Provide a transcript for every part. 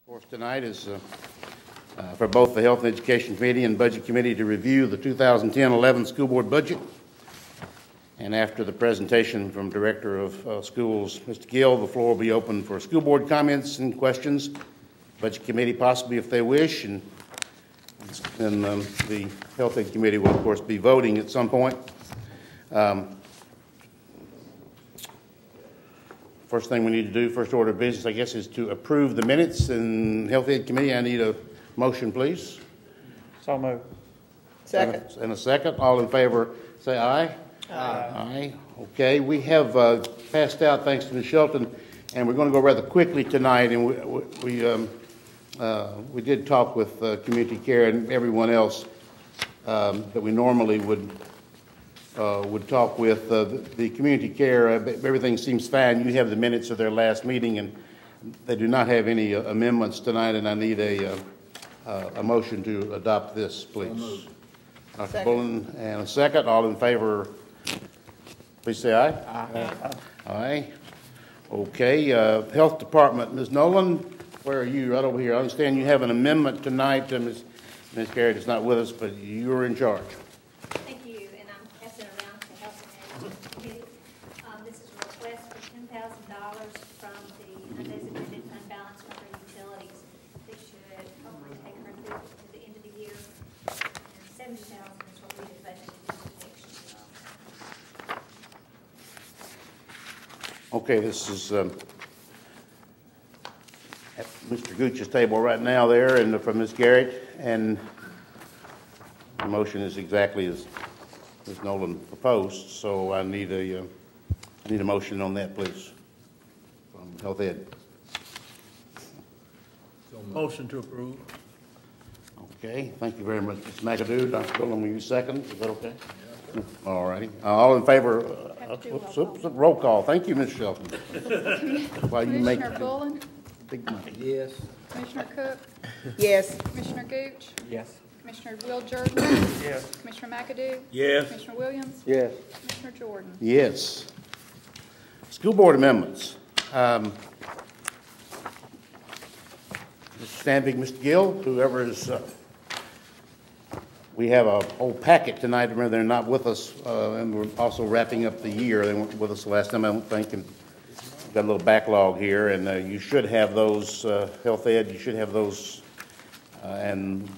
Of course, tonight is for both the Health and Education Committee and Budget Committee to review the 2010-11 school board budget. And after the presentation from Director of Schools, Mr. Gill, the floor will be open for school board comments and questions. Budget Committee possibly if they wish, and then the Health Ed Committee will, of course, be voting at some point. First thing we need to do, first order of business, I guess, is to approve the minutes. And Health Ed Committee, I need a motion, please. So moved. Second. And a second. All in favor, say aye. Aye. Aye. Okay. We have passed out, thanks to Ms. Shelton, and we're going to go rather quickly tonight. And we did talk with Community Care and everyone else that we normally would talk with. The Community Care, everything seems fine. You have the minutes of their last meeting, and they do not have any amendments tonight, and I need a motion to adopt this, please. Dr. Bullen, and a second. All in favor, please say aye. Aye. Aye. Okay. Health Department, Ms. Nolan, where are you? Right over here. I understand you have an amendment tonight. Ms. Garrett is not with us, but you're in charge. Thank you, and I'm passing around to Health and Education Committee. This is a request for $10,000 from the undesignated fund balance for her utilities. This should hopefully take her through to the end of the year. And $70,000 is what we had budgeted for next year. Okay, this is at Mr. Gooch's table right now there, and from Ms. Garrett, and the motion is exactly as Ms. Nolan proposed, so I need a motion on that, please, from Health Ed. Motion to approve. Okay, thank you very much, Ms. McAdoo. Dr. Bullen, will you second? Is that okay? Yeah. All righty. All in favor? Roll call. Thank you, Ms. Shelton. While you make Commissioner Bullen? big money. Yes. Commissioner Cook? Yes. Commissioner Gooch? Yes. Commissioner Will Jordan? Yes. Commissioner McAdoo? Yes. Commissioner Williams? Yes. Commissioner Jordan? Yes. School board amendments. Mr. Stanvig, Mr. Gill, whoever is, we have a whole packet tonight. Remember, they're not with us, and we're also wrapping up the year. They weren't with us last time, I don't think, and we've got a little backlog here, and you should have those, Health Ed, you should have those, and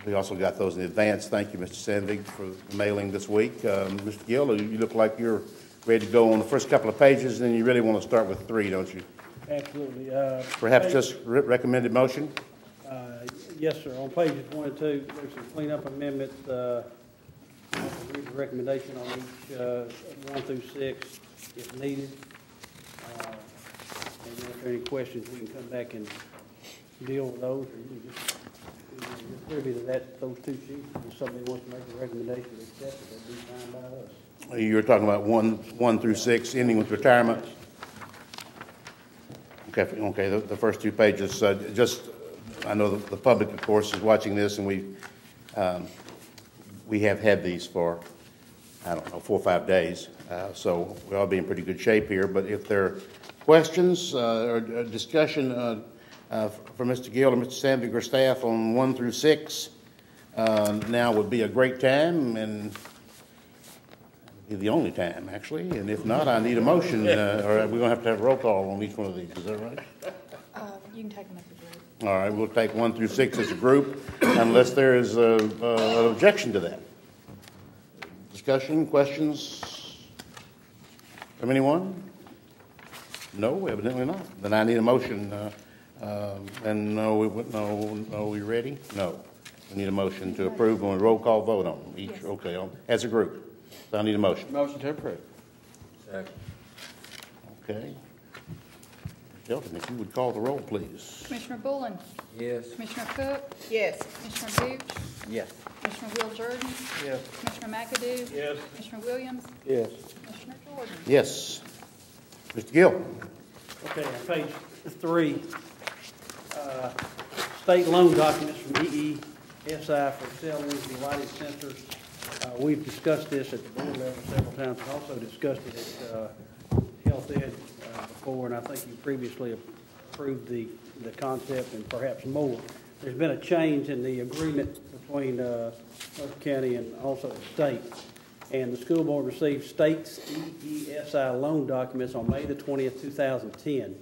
we also got those in advance. Thank you, Mr. Stanvig, for the mailing this week. Mr. Gill, you look like you're ready to go on the first couple of pages, and then you really want to start with 3, don't you? Absolutely. Perhaps just recommended motion? Yes, sir. On pages 1 and 2, there's some cleanup amendments. I'll read the recommendation on each 1 through 6 if needed. And then if there are any questions, we can come back and deal with those. Or you just privy to those 2 sheets. If somebody wants to make a recommendation to accept it, that'd be fine by us. You're talking about 1 through 6, ending with retirement? Okay, the first 2 pages. I know the public, of course, is watching this, and we have had these for, I don't know, 4 or 5 days. So we ought to be in pretty good shape here. But if there are questions or discussion for Mr. Gill or Mr. Stanvig or staff on 1 through 6, now would be a great time, and the only time, actually. And if not, I need a motion, or we're going to have a roll call on each one of these. Is that right? You can take them as a group. All right, we'll take 1 through 6 as a group, unless there is an objection to that. Discussion, questions from anyone? No, evidently not. Then I need a motion. And no, we ready? No. We need a motion to approve and a roll call vote on them each. Yes. Okay, as a group. So I need a motion. Motion to approve. Second. Okay. Shelton, if you would call the roll, please. Commissioner Bullen? Yes. Commissioner Cook? Yes. Commissioner Gooch? Yes. Commissioner Will Jordan? Yes. Commissioner McAdoo? Yes. Commissioner Williams? Yes. Commissioner Jordan? Yes. Mr. Gill. Okay, on page 3, state loan documents from EESI for cell energy lighting sensors. We've discussed this at the board level several times. We've also discussed it at Health Ed before, and I think you previously prove the concept and perhaps more. There's been a change in the agreement between Rutherford County and also the state. And the school board received state's EESI loan documents on May the 20th, 2010.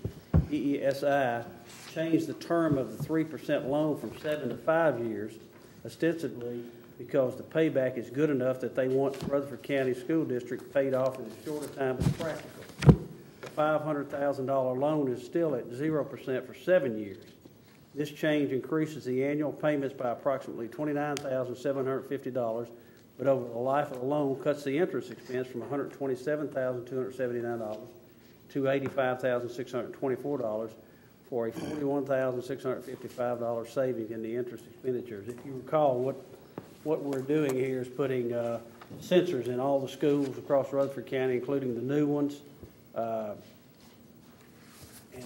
EESI changed the term of the 3% loan from 7 to 5 years, ostensibly because the payback is good enough that they want Rutherford County School District paid off in as short a time as practical. The $500,000 loan is still at 0% for 7 years. This change increases the annual payments by approximately $29,750, but over the life of the loan cuts the interest expense from $127,279 to $85,624 for a $41,655 savings in the interest expenditures. If you recall, what we're doing here is putting sensors in all the schools across Rutherford County, including the new ones. And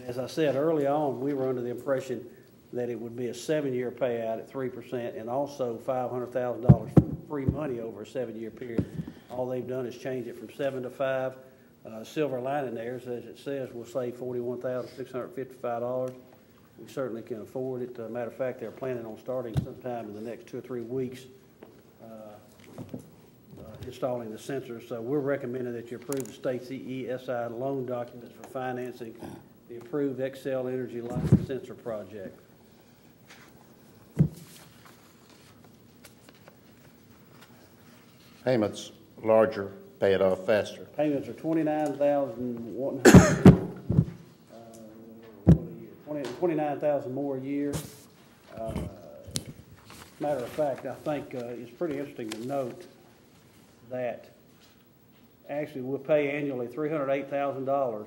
as I said early on, we were under the impression that it would be a 7-year payout at 3% and also $500,000 free money over a 7-year period. All they've done is change it from 7 to 5. Silver lining there is, as it says, we'll save $41,655. We certainly can afford it. Matter of fact, they're planning on starting sometime in the next 2 or 3 weeks installing the sensors. So we're recommending that you approve the state's EESI loan documents for financing the approved Excel Energy Lighting Sensor project. Payments larger, pay it off faster. Payments are $29,000 more a year. Matter of fact, I think it's pretty interesting to note that actually we'll pay annually $308,000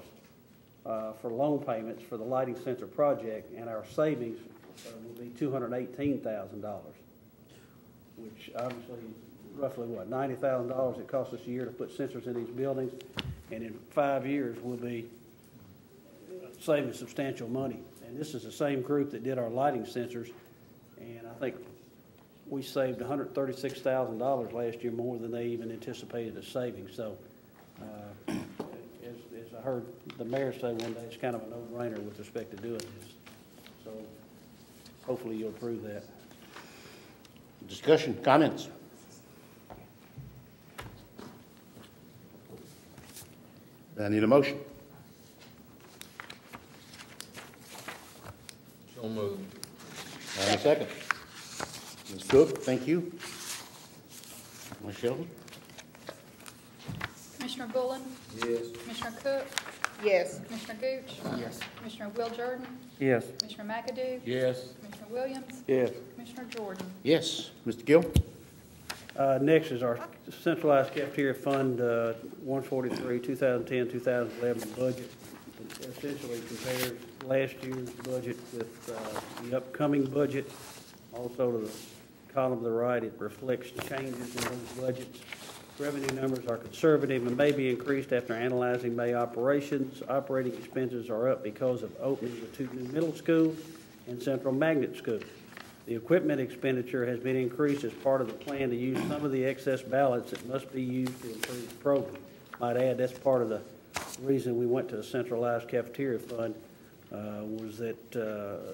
for loan payments for the lighting sensor project, and our savings will be $218,000, which obviously roughly what, $90,000 it costs us a year to put sensors in these buildings, and in 5 years we'll be saving substantial money. And this is the same group that did our lighting sensors, and I think we saved $136,000 last year, more than they even anticipated as savings. So as I heard the mayor say one day, it's kind of a no-brainer with respect to doing this. So hopefully you'll approve that. Discussion, comments? I need a motion. So moved. I need a second. Ms. Cook, thank you. Ms. Shelton? Commissioner Bullen? Yes. Commissioner Cook? Yes. Commissioner Gooch? Yes. Commissioner Will Jordan? Yes. Commissioner McAdoo? Yes. Commissioner Williams? Yes. Commissioner Jordan? Yes. Mr. Gill? Next is our centralized cafeteria fund 143, 2010-2011 budget. It essentially compares last year's budget with the upcoming budget. Also to the column to the right, it reflects changes in those budgets. Revenue numbers are conservative and may be increased after analyzing May operations. Operating expenses are up because of opening the 2 new middle schools and Central Magnet School. The equipment expenditure has been increased as part of the plan to use some of the excess ballots that must be used to improve the program. Might add, that's part of the reason we went to a centralized cafeteria fund, was that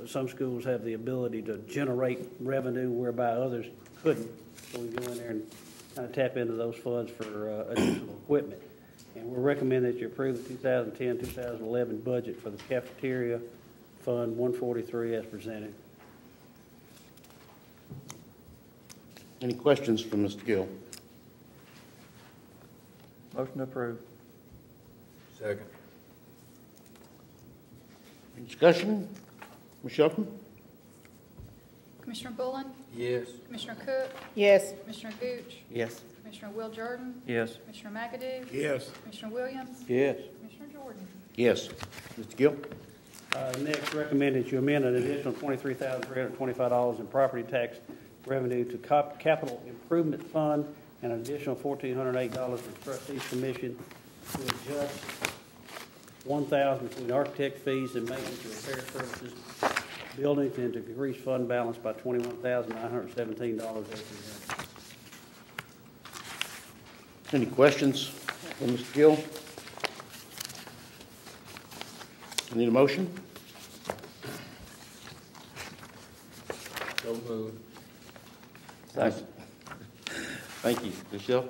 some schools have the ability to generate revenue whereby others couldn't. So we go in there and kind of tap into those funds for additional equipment. And we're recommending that you approve the 2010-2011 budget for the cafeteria fund 143 as presented. Any questions from Mr. Gill? Motion approved. Second. Any discussion? Ms. Shelton? Commissioner Bullen? Yes. Commissioner Cook? Yes. Commissioner Gooch? Yes. Commissioner Will Jordan? Yes. Commissioner McAdoo? Yes. Commissioner Williams? Yes. Commissioner Jordan? Yes. Mr. Gill? Next, recommend that you amend an additional $23,325 in property tax revenue to capital improvement fund and an additional $1,408 for trustees commission to adjust $1,000 between architect fees and maintenance and repair services buildings and to increase fund balance by $21,917 as presented. Any questions from Mr. Gill? I need a motion. So moved. Thank you. Michelle?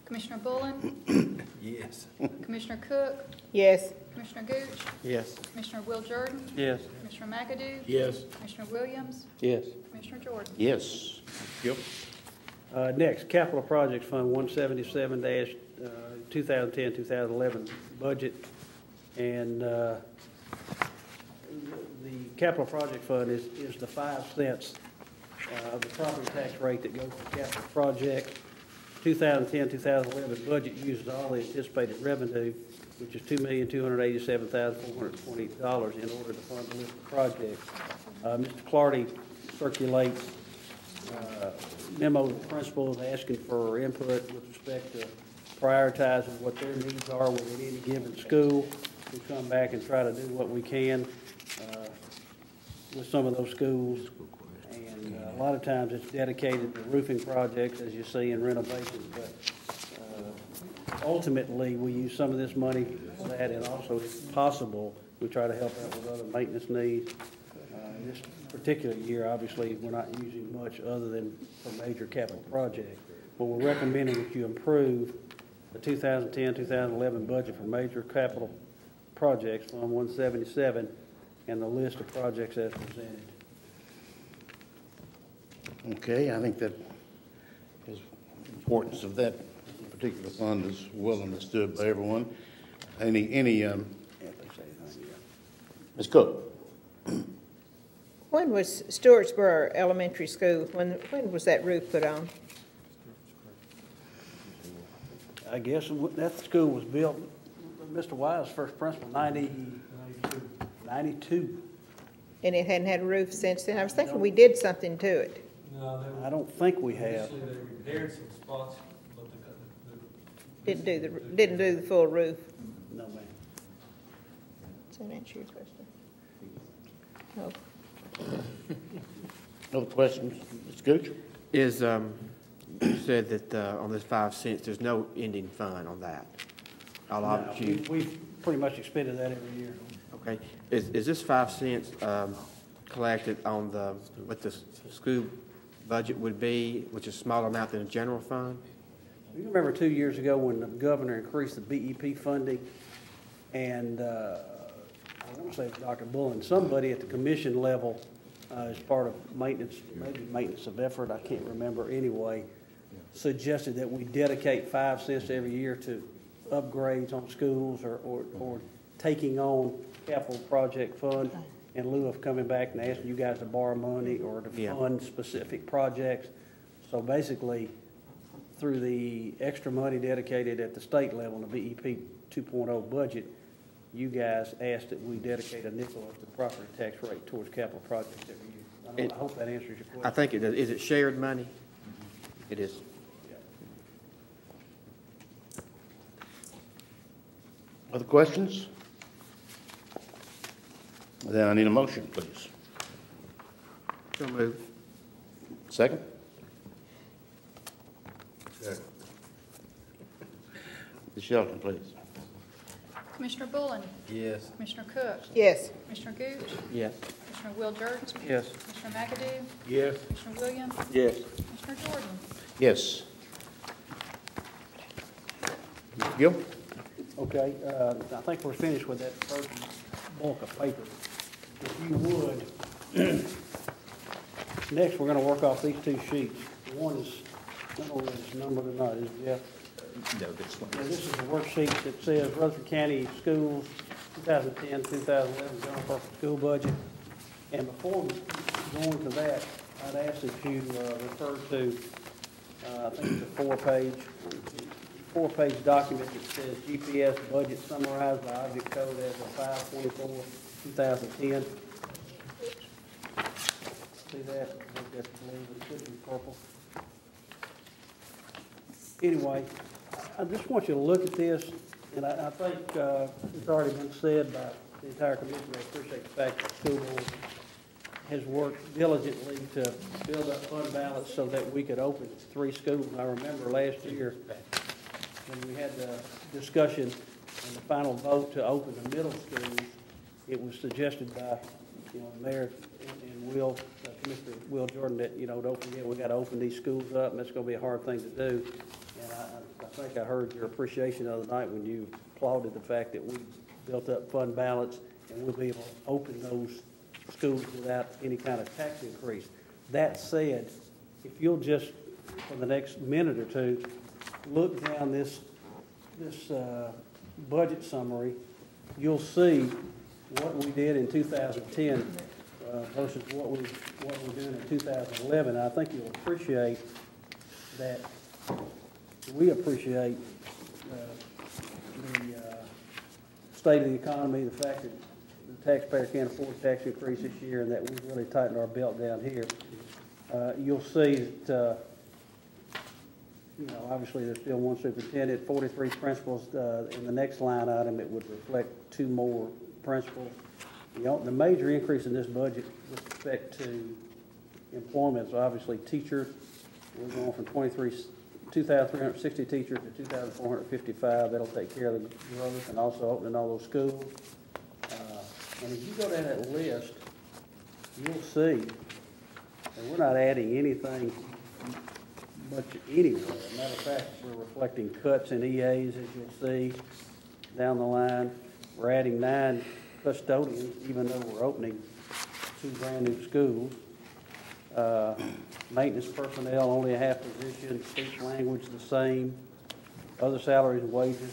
Commissioner Bullen, Yes. Commissioner Cook, Yes. Commissioner Gooch, Yes. Commissioner Will Jordan, Yes. Commissioner McAdoo, Yes. Commissioner Williams, Yes. Commissioner Jordan. Yes. Yep. Next, Capital Projects Fund 177 2010-2011 budget. And the Capital Project Fund is the 5 cents of the property tax rate that goes to capital projects. 2010-2011 budget uses all the anticipated revenue, which is $2,287,420 in order to fund the list of projects. Mr. Clardy circulates memo to principals asking for input with respect to prioritizing what their needs are within any given school. We come back and try to do what we can with some of those schools. And a lot of times it's dedicated to roofing projects, as you see, in renovations. But ultimately, we use some of this money for that, and also, if possible, we try to help out with other maintenance needs. This particular year, obviously, we're not using much other than for major capital projects. But we're recommending that you improve the 2010-2011 budget for major capital projects, Fund 177, and the list of projects as presented. Okay, I think that the importance of that particular fund is well understood by everyone. Ms. Cook? When was Stewartsboro Elementary School, when was that roof put on? I guess that school was built, Mr. Wise, first principal, 92. And it hadn't had a roof since then? I was thinking we did something to it. No, they were, I don't think we have. initially they repaired some spots, but Didn't do the full roof. No, ma'am. Does that answer your question? No. Other questions? Ms. Gooch? Is, you said that on this 5 cents, there's no ending fund on that? I'll No, opt you. we've pretty much expended that every year. Okay. Is this 5 cents collected on what the school budget would be, which is a smaller amount than the general fund? You remember 2 years ago when the governor increased the BEP funding, and I want to say it was Dr. Bullen, somebody at the commission level, as part of maintenance, maybe maintenance of effort, I can't remember anyway, suggested that we dedicate 5 cents every year to upgrades on schools or taking on capital project fund in lieu of coming back and asking you guys to borrow money or to fund specific projects. So basically, through the extra money dedicated at the state level in the BEP 2.0 budget, you guys asked that we dedicate a nickel of the property tax rate towards capital projects every year. I hope that answers your question. I think it does. Is it shared money? It is. Other questions? Then I need a motion, please. So move. Second? Second. Ms. Shelton, please. Commissioner Bullen, Yes. Commissioner Cook, Yes. Commissioner Gooch, Yes. Commissioner Will Jordan, Yes. Commissioner McAdoo, Yes. Commissioner Williams, Yes. Commissioner Jordan. Yes. Mr. Gill? Okay, I think we're finished with that first bulk of paper. If you would, next we're going to work off these 2 sheets. One is, I don't know if it's numbered or not, is it, Jeff? No, this one. Yeah, this is a worksheet that says Rutherford County Schools 2010-2011 general purpose school budget. And before we go into that, I'd ask that you refer to, I think it's a 4-page document that says GPS budget summarized by object code as of 5/24/2010. See that? I think that's blue, it should be purple. Anyway, I just want you to look at this, and I think it's already been said by the entire commission. I appreciate the fact that the school board has worked diligently to build up fund balance so that we could open 3 schools. I remember last year when we had the discussion and the final vote to open the middle schools, it was suggested by, the mayor and Will, Mr. Will Jordan that, don't forget, we gotta open these schools up, and that's gonna be a hard thing to do. And I think I heard your appreciation the other night when you applauded the fact that we built up fund balance, and we'll be able to open those schools without any kind of tax increase. That said, if you'll just, for the next minute or two, look down this budget summary, you'll see what we did in 2010 versus what we're doing in 2011. I think you'll appreciate that. We appreciate the state of the economy, the fact that the taxpayer can't afford a tax increase this year, and that we've really tightened our belt down here. You'll see that, obviously there's still one superintendent, 43 principals. In the next line item, it would reflect 2 more principals. The major increase in this budget with respect to employment is obviously teachers. We're going from 2,360 teachers to 2,455. That'll take care of the growth and also opening all those schools. And if you go down that list, you'll see that we're not adding anything much anywhere. As a matter of fact, we're reflecting cuts in EAs, as you'll see down the line. We're adding 9 custodians, even though we're opening 2 brand-new schools. Maintenance personnel, only a half position. Speech language, the same. Other salaries and wages,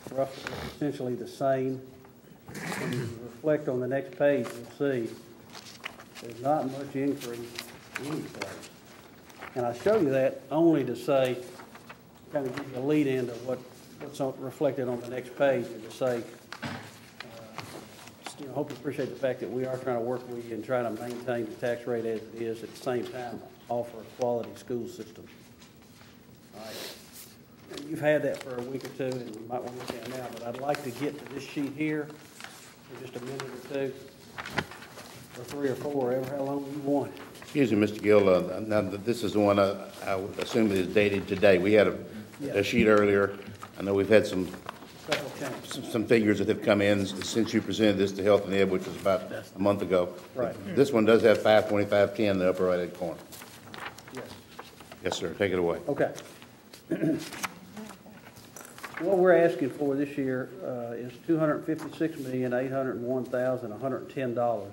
roughly essentially the same. When you reflect on the next page, you'll see there's not much increase anyplace. And I show you that only to say, kind of give you a lead into what's reflected on the next page, and to say, hope you appreciate the fact that we are trying to work with you and trying to maintain the tax rate as it is, at the same time offer a quality school system. All right. And you've had that for a week or two, and you might want to look at it now, but I'd like to get to this sheet here for just a minute or two, or 3 or 4, ever how long you want. Excuse me, Mr. Gill, now this is the one I would assume is dated today. We had a sheet earlier. I know we've had some figures that have come in since you presented this to Health and Ed, which was about a month ago. Right. This one does have 52510 in the upper right-hand corner. Yes. Yes, sir. Take it away. Okay. What we're asking for this year is $256,801,110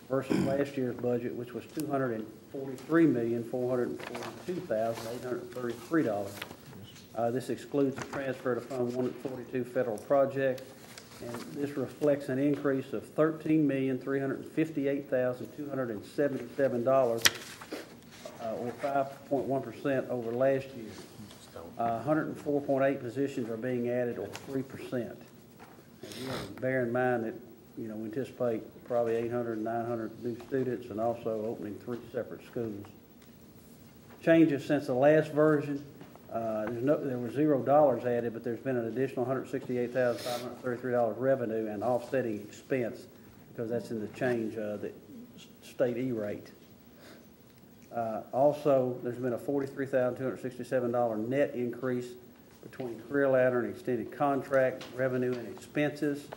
versus last year's budget, which was $243,442,833. This excludes the transfer to Fund 142 federal project, and this reflects an increase of $13,358,277, or 5.1% over last year. 104.8 positions are being added, or 3%. Bear in mind that we anticipate probably 800, 900 new students, and also opening 3 separate schools. Changes since the last version. There were $0 added, but there's been an additional $168,533 revenue and offsetting expense, because that's in the change, the state E-rate. Also, there's been a $43,267 net increase between Career Ladder and extended contract revenue and expenses.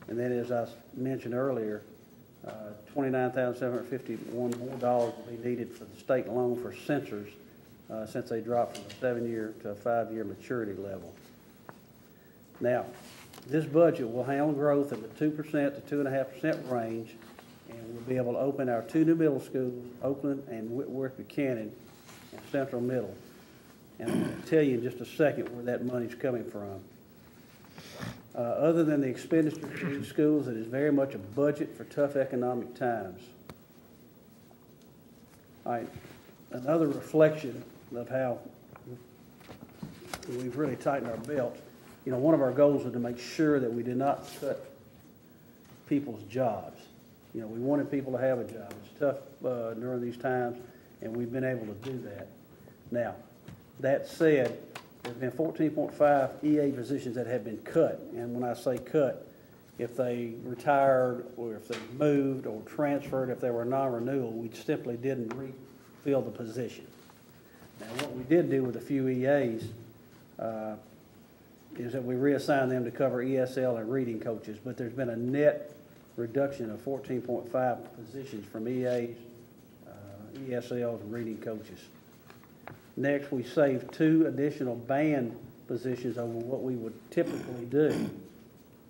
And then, as I mentioned earlier, $29,751 more will be needed for the state loan for sensors, since they dropped from a 7-year to a 5-year maturity level. Now, this budget will handle growth in the 2% to 2.5% range, and we'll be able to open our 2 new middle schools, Oakland and Whitworth Buchanan, and Central Middle. And I'm going to tell you in just a second where that money's coming from. Other than the expenditure for these schools, it is very much a budget for tough economic times. All right, another reflection of how we've really tightened our belt. One of our goals was to make sure that we did not cut people's jobs. We wanted people to have a job. It's tough during these times, and we've been able to do that. Now, that said, there's been 14.5 EA positions that have been cut. And when I say cut, if they retired or if they moved or transferred, if they were non-renewal, we simply didn't refill the position. Now, what we did do with a few EAs is that we reassigned them to cover ESL and reading coaches, but there's been a net reduction of 14.5 positions from EAs ESLs and reading coaches. Next, we saved 2 additional band positions over what we would typically do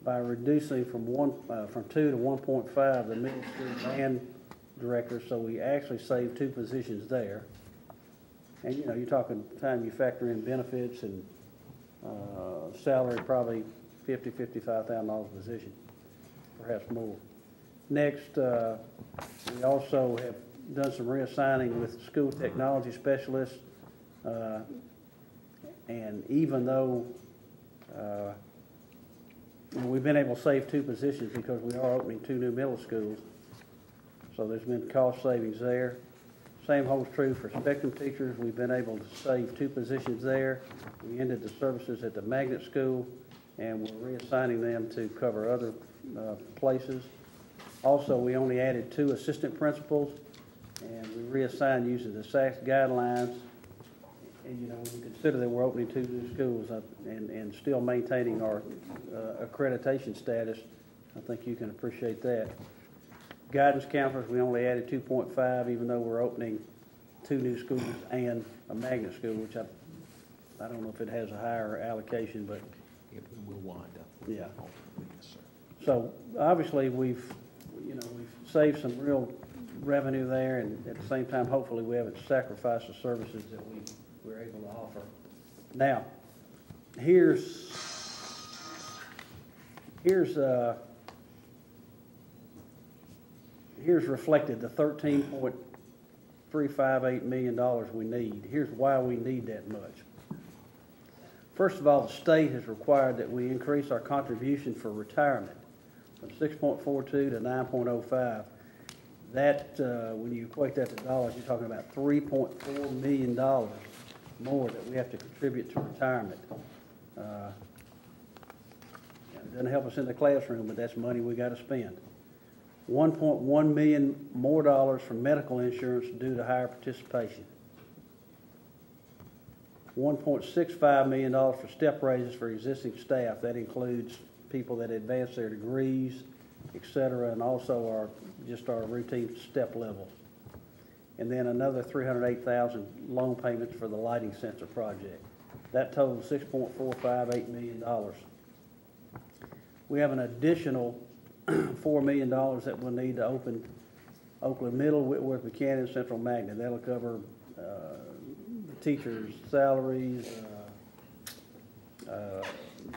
by reducing from 2 to 1.5 the middle school band director, so we actually saved 2 positions there. And, you know, you're talking time you factor in benefits and salary, probably $55,000 a position, perhaps more. Next, we also have done some reassigning with school technology specialists. And even though we've been able to save 2 positions because we are opening 2 new middle schools, so there's been cost savings there. Same holds true for spectrum teachers. We've been able to save 2 positions there. We ended the services at the magnet school, and we're reassigning them to cover other places. Also, we only added 2 assistant principals, and we reassigned using the SACS guidelines. And, you know, when you consider that we're opening 2 new schools and still maintaining our accreditation status, I think you can appreciate that. Guidance counselors, we only added 2.5, even though we're opening 2 new schools and a magnet school, which I don't know if it has a higher allocation, but It will wind up. yeah. Yes, sir. So obviously we've saved some real revenue there, and at the same time, hopefully we haven't sacrificed the services that we're able to offer. Now, here's reflected the $13.358 million we need. Here's why we need that much. First of all, the state has required that we increase our contribution for retirement from 6.42 to 9.05. That, when you equate that to dollars, you're talking about $3.4 million more that we have to contribute to retirement. It doesn't help us in the classroom, but that's money we got to spend. $1.1 million more dollars for medical insurance due to higher participation. $1.65 million for step raises for existing staff. That includes people that advance their degrees, et cetera, and also just our routine step levels. And then another $308,000 loan payments for the lighting sensor project. That totals $6.458 million. We have an additional $4 million that we'll need to open Oakland Middle, Whitworth, Buchanan, Central Magnet. That'll cover the teachers' salaries,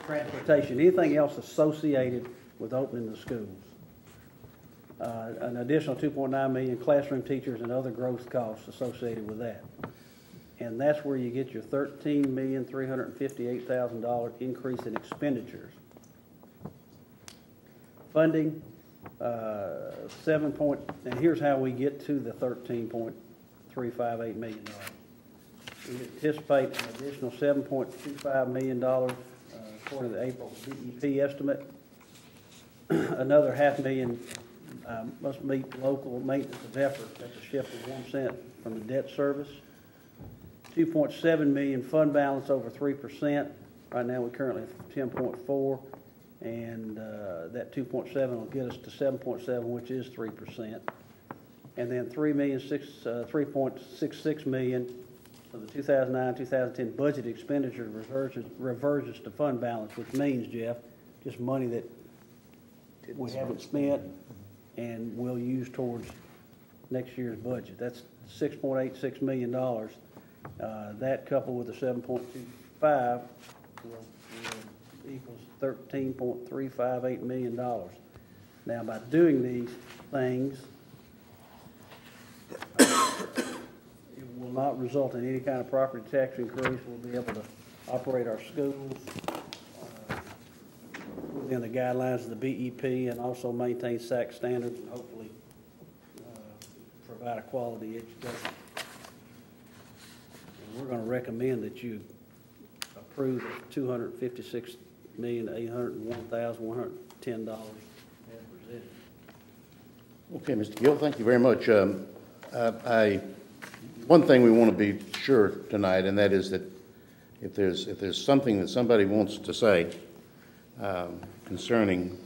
transportation, anything else associated with opening the schools. An additional $2.9 million classroom teachers and other growth costs associated with that. And that's where you get your $13,358,000 increase in expenditures. Funding, and here's how we get to the $13.358 million. We anticipate an additional $7.25 million according to the April DEP estimate. Another $500,000 must meet local maintenance of effort. That's a shift of 1 cent from the debt service. $2.7 million fund balance over 3%. Right now we're currently at 10.4, and that 2.7 will get us to 7.7, which is 3%. And then $3.66 million of the 2009-2010 budget expenditure reversions to fund balance, which means, Jeff, just money that we haven't spent and we'll use towards next year's budget. That's $6.86 million. That coupled with the 7.25 equals $13.358 million. Now, by doing these things, it will not result in any kind of property tax increase. We'll be able to operate our schools within the guidelines of the BEP and also maintain SAC standards and hopefully provide a quality education. And we're going to recommend that you approve $256,801,110 as presented. Okay, Mr. Gill, thank you very much. One thing we want to be sure tonight, and that is that if there's something that somebody wants to say concerning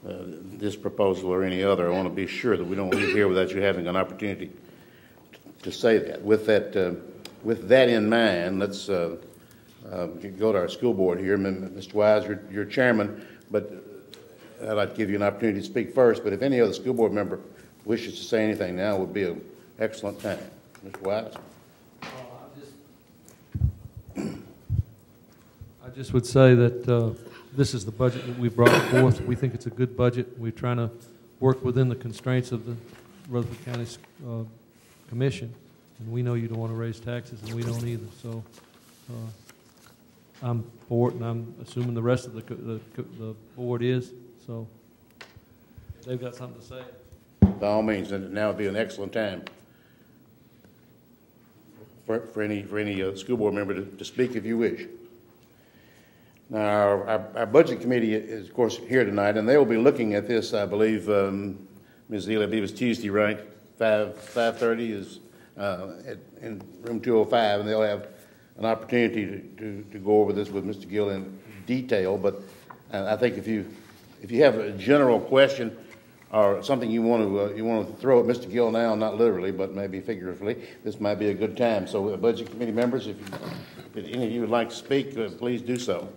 this proposal or any other, I want to be sure that we don't leave here without you having an opportunity to say that. With that in mind, let's go to our school board here. Mr. Wise, you're chairman, but I'd like to give you an opportunity to speak first. But if any other school board member wishes to say anything now, would be an excellent time. Mr. Wise. I just would say that this is the budget that we brought forth. We think it's a good budget. We're trying to work within the constraints of the Rutherford County Commission, and we know you don't want to raise taxes, and we don't either. So I'm for it, and I'm assuming the rest of the board is. So they've got something to say. By all means, and now would be an excellent time for any school board member to speak if you wish. Now, our budget committee is, of course, here tonight, and they will be looking at this, I believe, Ms. Ely, I believe it's Tuesday, right? 5:30 is in room 205, and they'll have an opportunity to go over this with Mr. Gill in detail. But I think if you have a general question or something you want to throw at Mr. Gill now, not literally, but maybe figuratively, this might be a good time. So, budget committee members, if any of you would like to speak, please do so.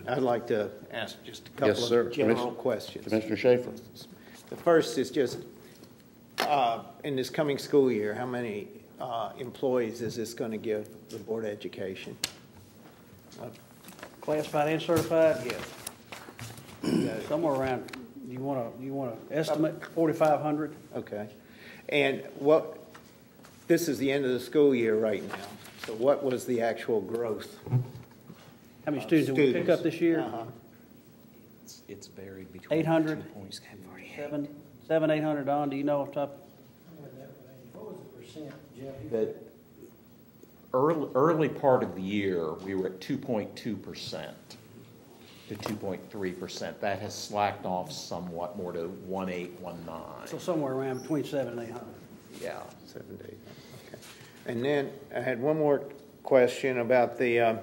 I'd like to ask just a couple of general questions. Commissioner Schaefer. The first is just, in this coming school year, how many employees is this going to give the Board of Education? Classified and certified? Yes. Somewhere around, you want to estimate 4,500? Okay. And this is the end of the school year right now. So what was the actual growth? How many students did we pick up this year? It's varied between 800? 2.7. 800, Don, do you know off the top? What was the percent, Jeff? The early part of the year, we were at 2.2% to 2.3%. That has slacked off somewhat more to 1.8, 1.9. So somewhere around between 7 and 800. Yeah. 7 to 8. Okay. And then I had one more question about the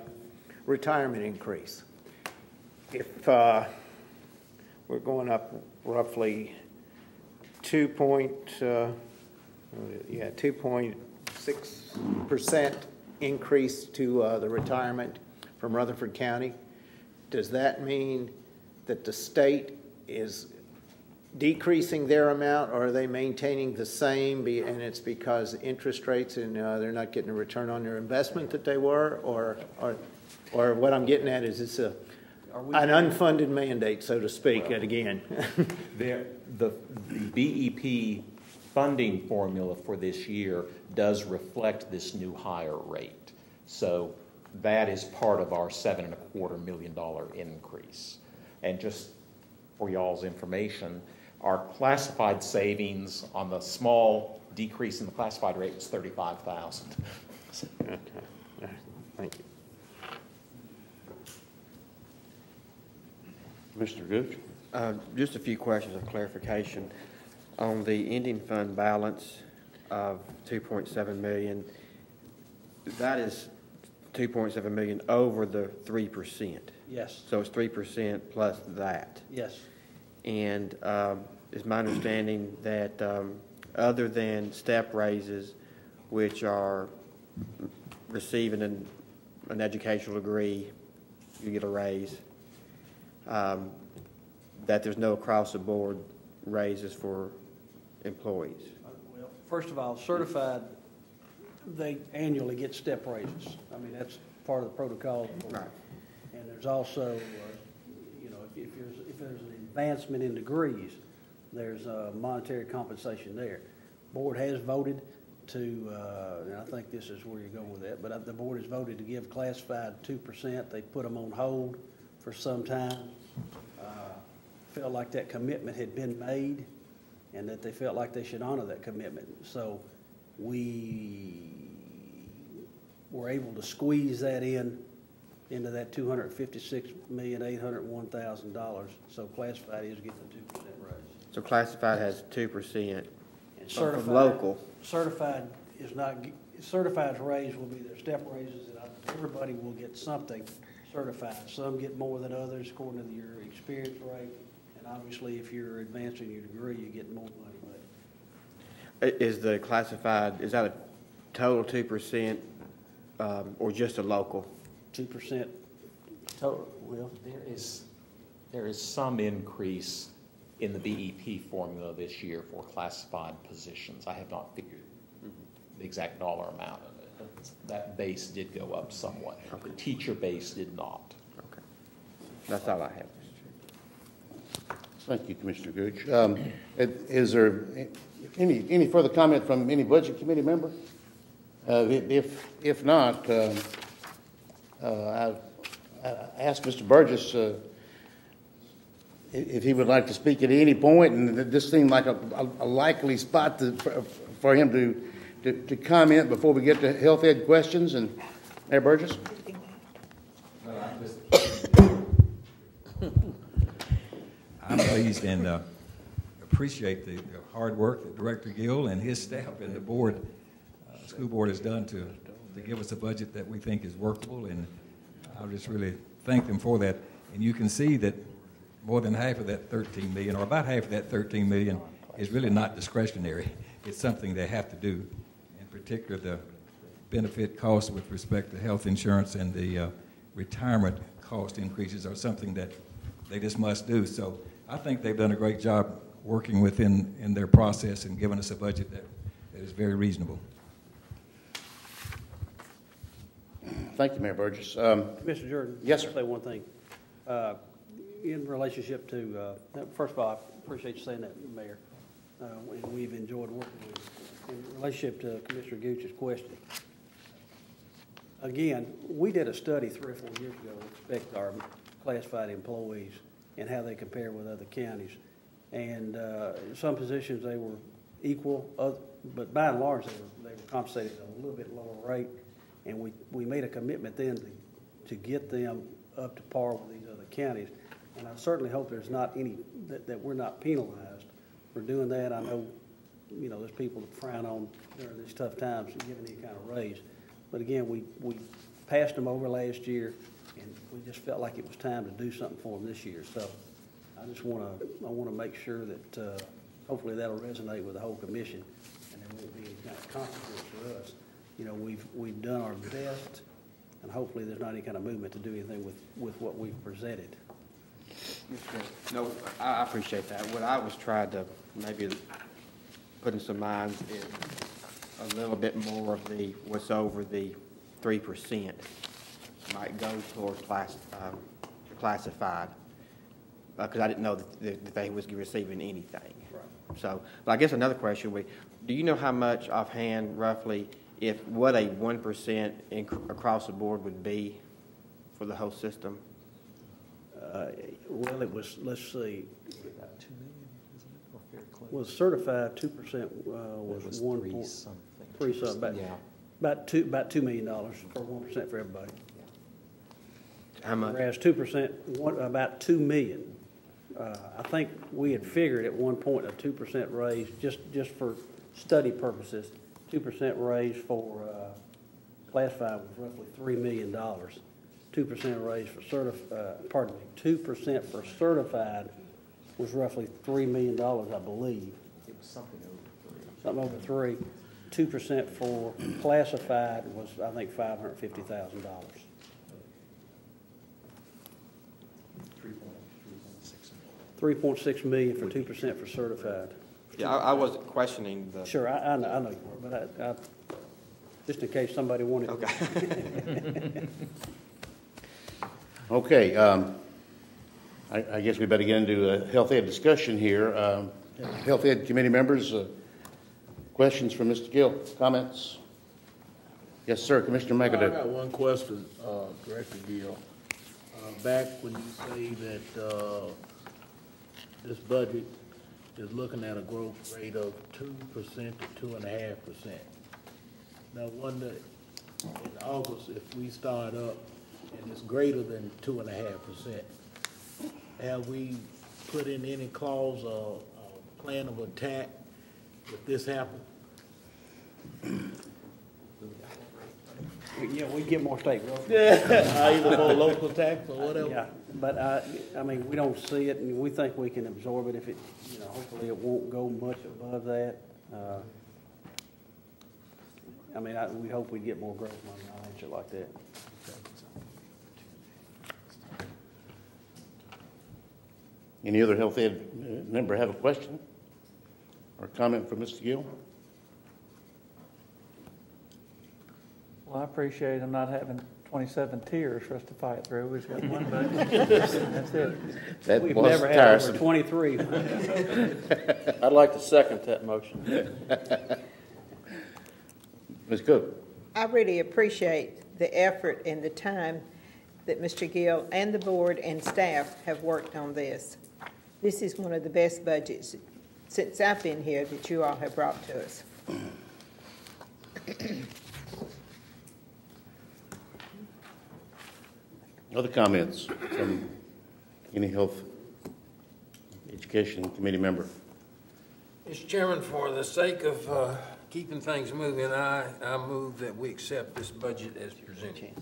retirement increase. If we're going up roughly 2.6% increase to the retirement from Rutherford County, does that mean that the state is decreasing their amount, or are they maintaining the same, and it's because interest rates and they're not getting a return on their investment that they were, or what I'm getting at is it's an unfunded mandate, so to speak, again. The BEP funding formula for this year does reflect this new higher rate. So that is part of our $7.25 million increase. And just for y'all's information, our classified savings on the small decrease in the classified rate was $35,000. Okay. Thank you. Mr. Gooch. Just a few questions of clarification. On the ending fund balance of $2.7 million, that is $2.7 million over the 3%. Yes. So it's 3% plus that. Yes. And it's my understanding that other than step raises, which are receiving an educational degree, you get a raise, that there's no across-the-board raises for employees. Well, first of all, certified, they annually get step raises. I mean, that's part of the protocol. Right. And there's also, if there's an advancement in degrees, there's monetary compensation there. Board has voted to, and I think this is where you're going with that, but the board has voted to give classified 2%. They put them on hold for some time. Felt like that commitment had been made and that they felt like they should honor that commitment. So we were able to squeeze that into that $256,801,000. So classified is getting a 2% raise. So classified has 2%. And certified, local. Certified is not. Certified's raise will be their step raises, and everybody will get something certified. Some get more than others according to your experience rate, And obviously, if you're advancing your degree, you get more money. But Is the classified, is that a total 2%, or just a local? 2% total, Will? There is some increase in the BEP formula this year for classified positions. I have not figured the exact dollar amount of it. That base did go up somewhat. Okay. The teacher base did not. Okay. That's all I have. Thank you, Commissioner Gooch. Is there any further comment from any Budget Committee member? If not, I asked Mr. Burgess if he would like to speak at any point, and this seemed like a likely spot for him to comment before we get to health ed questions. And Mayor Burgess? I'm pleased and appreciate the hard work that Director Gill and his staff and the board, school board has done to give us a budget that we think is workable, and I'll just really thank them for that. And you can see that more than half of that 13 million, or about half of that 13 million, is really not discretionary. It's something they have to do. In particular, the benefit costs with respect to health insurance and the retirement cost increases are something that they just must do. So I think they've done a great job working within their process and giving us a budget that is very reasonable. Thank you, Mayor Burgess. Mr. Jordan? Yes, sir. I'll say one thing. In relationship to, first of all, I appreciate you saying that, Mayor. And we've enjoyed working with you. In relationship to Commissioner Gooch's question, again, we did a study 3 or 4 years ago with respect to our classified employees and how they compare with other counties. And in some positions they were equal, but by and large they were compensated at a little bit lower rate. And we made a commitment then to get them up to par with these other counties. And I certainly hope there's not any, that we're not penalized for doing that. I know, there's people that frown on during these tough times giving any kind of raise. But again, we passed them over last year, and we just felt like it was time to do something for them this year. So I just want to make sure that hopefully that'll resonate with the whole commission, and there won't be any kind of consequence for us. We've done our best, and hopefully there's not any kind of movement to do anything with what we've presented. No, I appreciate that. What I was trying to maybe put in some minds is a little bit more of the what's over the 3% might go towards classified, because I didn't know that they was receiving anything. Right. So, but I guess another question would, do you know how much offhand, roughly, what a 1% across the board would be for the whole system? Well, it was, let's see. About 2 million, isn't it? Or very close. Was certified 2% was 1.3 something. Yeah. About $2 million for 1% for everybody. How much? Whereas 2%, about $2 million. I think we had figured at one point a 2% raise just for study purposes. 2% raise for classified was roughly $3 million. 2% raise for certified, 2% for certified was roughly $3 million, I believe. It was something over 3. Something over 3. 2% for classified was, I think, $550,000. 3.6 million for 2% for certified. Yeah, I wasn't questioning the. Sure, I know you were, but I just in case somebody wanted. Okay. Okay. I guess we better get into a health ed discussion here. Health ed committee members, questions from Mr. Gill, comments? Yes, sir, Commissioner McAdoo. I got one question, Director Gill. Back when you say that this budget is looking at a growth rate of 2% to 2.5%. Now, wonder in August if we start up and it's greater than 2.5%, have we put in any clause or plan of attack if this happens? Yeah, we get more state growth. Either more local tax or whatever. Yeah, but I mean, we don't see it, and we think we can absorb it if it, you know, hopefully it won't go much above that. I mean, we hope we get more growth money, I'll answer it like that. Any other health ed member have a question or comment for Mr. Gill? Well, I appreciate him not having 27 tiers for us to fight through. We've got one budget. That's it. That We've was never had tiresome. over 23. I'd like to second that motion. Ms. Cook? I really appreciate the effort and the time that Mr. Gill and the board and staff have worked on this. This is one of the best budgets since I've been here that you all have brought to us. Other comments from any health education committee member? Mr. Chairman, for the sake of keeping things moving, I move that we accept this budget as presented.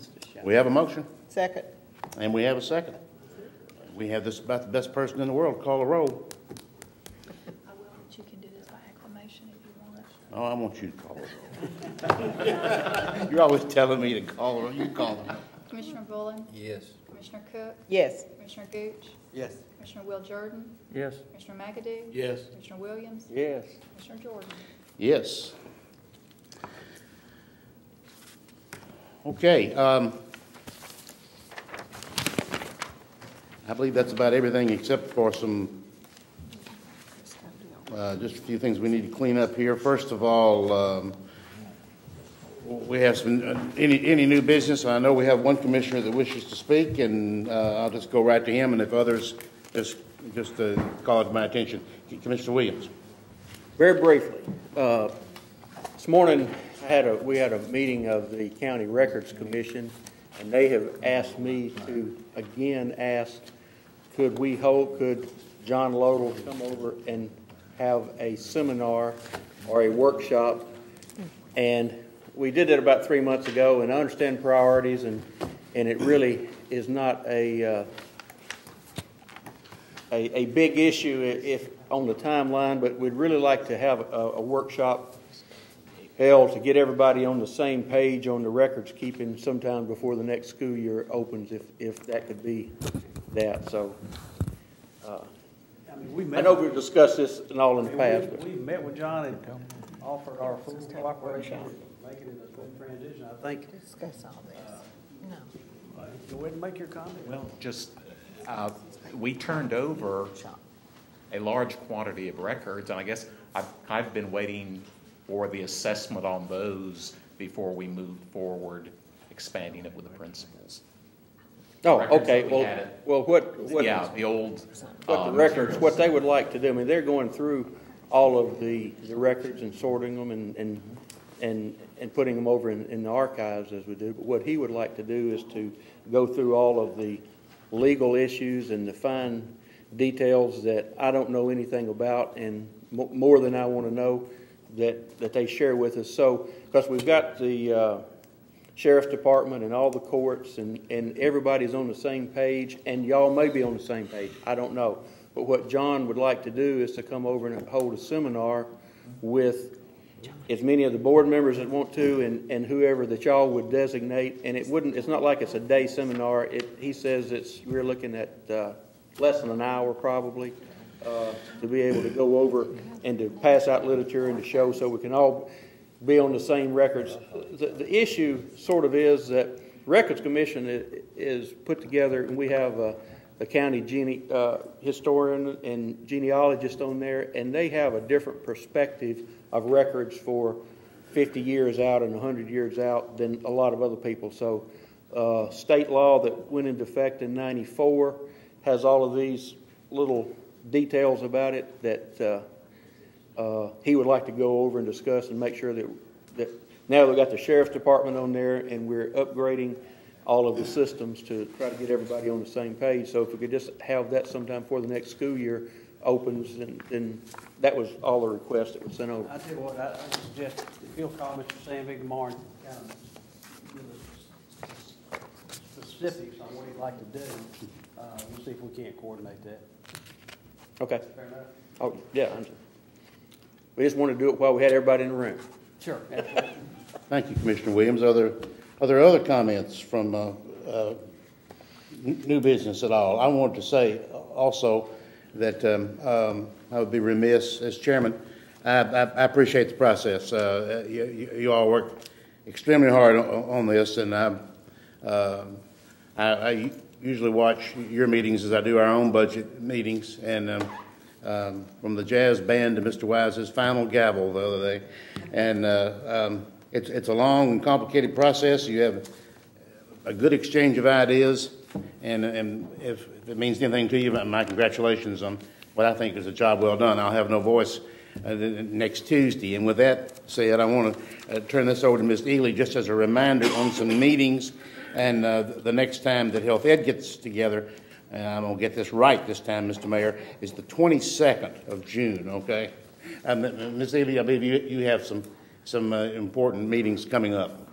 We have a motion. Second. And we have a second. We have this about the best person in the world. Call a roll. I will, but you can do this by acclamation if you want. Oh, I want you to call a roll. You're always telling me to call a roll. You call them. Commissioner Bullen? Yes. Commissioner Cook? Yes. Commissioner Gooch? Yes. Commissioner Will Jordan? Yes. Commissioner McAdoo? Yes. Commissioner Williams? Yes. Commissioner Jordan? Yes. Okay. I believe that's about everything except for some, just a few things we need to clean up here. First of all, we have some, any new business. I know we have one commissioner that wishes to speak, and I'll just go right to him, and if others just call it to my attention. Commissioner Williams. Very briefly, this morning we had a meeting of the County Records Commission, and they have asked me to again ask, could John Lodell come over and have a seminar or a workshop? And we did it about 3 months ago, and I understand priorities, and it really is not a big issue if on the timeline, but we'd really like to have a workshop held to get everybody on the same page on the records keeping sometime before the next school year opens, if that could be that. So I know we've discussed this and all in the past. We met with John and offered our full cooperation to make it a smooth transition. I think. Discuss all this. No. Go ahead and make your comment. Well, just, we turned over a large quantity of records, and I guess I've been waiting for the assessment on those before we moved forward expanding it with the principals. Oh, okay. Well, what yeah, the old the records, what they would like to do. I mean, they're going through all of the records and sorting them and putting them over in the archives as we do. But what he would like to do is to go through all of the legal issues and the fine details that I don't know anything about, and more than I want to know that they share with us. So, because we've got the Sheriff's Department and all the courts, and everybody's on the same page, and y'all may be on the same page. I don't know. But what John would like to do is to come over and hold a seminar with as many of the board members that want to, and whoever that y'all would designate. And it's not like it's a day seminar. He says we're looking at less than an hour probably to be able to go over and to pass out literature and to show, so we can all be on the same records. The issue sort of is that Records Commission is put together, and we have a county historian and genealogist on there, and they have a different perspective of records for 50 years out and 100 years out than a lot of other people. So state law that went into effect in '94 has all of these little details about it that he would like to go over and discuss and make sure that now we've got the Sheriff's Department on there, and we're upgrading all of the systems to try to get everybody on the same page. So if we could just have that sometime before the next school year opens, then that was all the requests that was sent over. I tell you what, I suggest if you'll call Mr. Sam Vigmore and kind of give us specifics on what he'd like to do, we'll see if we can't coordinate that. Okay. Fair enough? Oh, yeah. We just wanted to do it while we had everybody in the room. Sure, absolutely. Thank you, Commissioner Williams. Are there other comments from new business at all? I wanted to say also that I would be remiss as chairman. I appreciate the process. You all worked extremely hard on this, and I usually watch your meetings as I do our own budget meetings, and from the jazz band to Mr. Wise's final gavel the other day. And it's a long and complicated process. You have a good exchange of ideas, and if it means anything to you, my congratulations on what I think is a job well done. I'll have no voice next Tuesday. And with that said, I want to turn this over to Ms. Ely just as a reminder on some meetings, and the next time that Health Ed gets together, and I'm going to get this right this time, Mr. Mayor, is the 22nd of June, okay? Ms. Ely, I believe you have some important meetings coming up.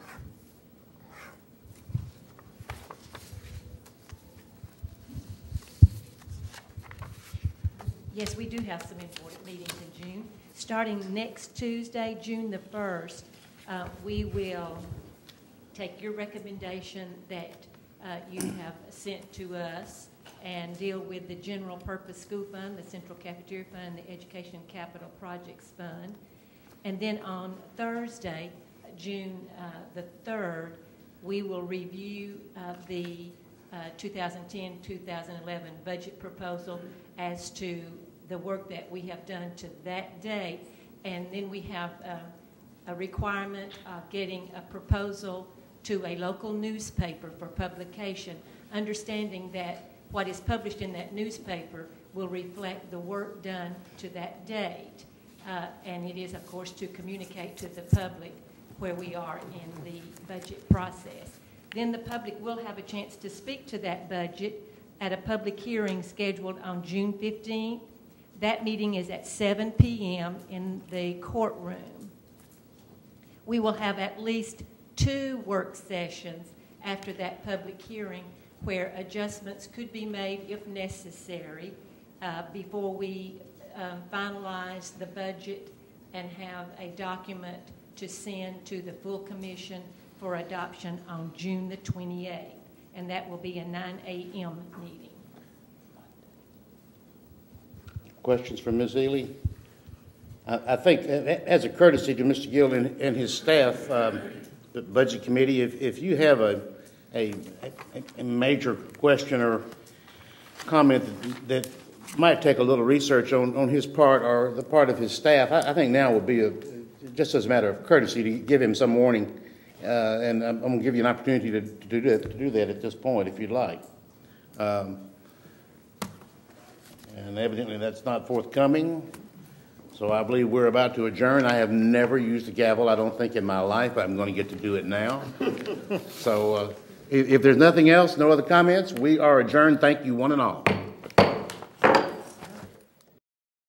Yes, we do have some important meetings in June. Starting next Tuesday, June the 1st, we will take your recommendation that you have sent to us and deal with the General Purpose School Fund, the Central Cafeteria Fund, the Education Capital Projects Fund. And then on Thursday, June the 3rd, we will review the 2010-2011 budget proposal as to the work that we have done to that date. And then we have a requirement of getting a proposal to a local newspaper for publication, understanding that what is published in that newspaper will reflect the work done to that date. And it is, of course, to communicate to the public where we are in the budget process. Then the public will have a chance to speak to that budget at a public hearing scheduled on June 15th. That meeting is at 7 p.m. in the courtroom. We will have at least 2 work sessions after that public hearing where adjustments could be made if necessary before we finalize the budget and have a document to send to the full commission for adoption on June the 28th. And that will be a 9 a.m. meeting. Questions from Ms. Ely? I think as a courtesy to Mr. Gill and his staff, the Budget Committee, if you have a major question or comment that might take a little research on his part or the part of his staff, I think now would be just as a matter of courtesy to give him some warning, and I'm going to give you an opportunity to do that at this point if you'd like. And evidently that's not forthcoming. So I believe we're about to adjourn. I have never used a gavel, I don't think, in my life. I'm going to get to do it now. So if there's nothing else, no other comments, we are adjourned. Thank you, one and all.